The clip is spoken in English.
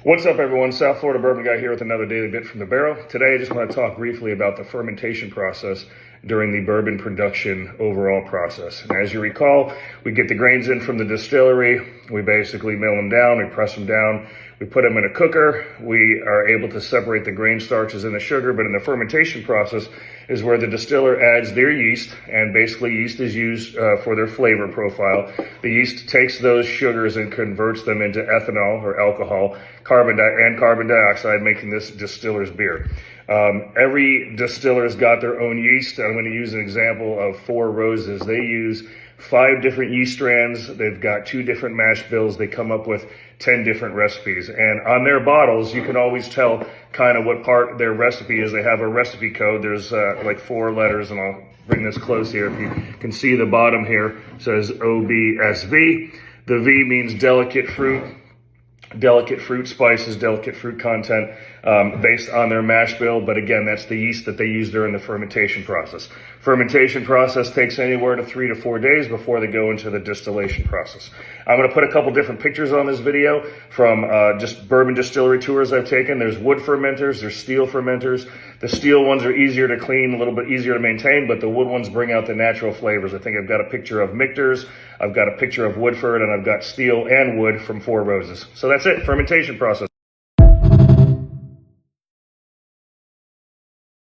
What's up, everyone? South Florida Bourbon Guy here with another Daily Bit from the Barrel. Today, I just want to talk briefly about the fermentation process during the bourbon production overall process. And as you recall, we get the grains in from the distillery. We basically mill them down, we press them down, we put them in a cooker. We are able to separate the grain starches and the sugar, but in the fermentation process is where the distiller adds their yeast, and basically yeast is used for their flavor profile. The yeast takes those sugars and converts them into ethanol or alcohol, carbon dioxide, making this distiller's beer. Every distiller's got their own yeast. I'm going to use an example of Four Roses. They use 5 different yeast strands. They've got 2 different mash bills. They come up with 10 different recipes. And on their bottles, you can always tell kind of what part their recipe is. They have a recipe code. There's like 4 letters, and I'll bring this close here. If you can see the bottom here, it says OBSV. The V means delicate fruit spices, delicate fruit content based on their mash bill. But again, that's the yeast that they use during the fermentation process. Fermentation process takes anywhere to 3 to 4 days before they go into the distillation process. I'm going to put a couple different pictures on this video from just bourbon distillery tours I've taken. There's wood fermenters, there's steel fermenters. The steel ones are easier to clean, a little bit easier to maintain, but the wood ones bring out the natural flavors. I think I've got a picture of Michter's, I've got a picture of Woodford, and I've got steel and wood from Four Roses. So that's it, fermentation process.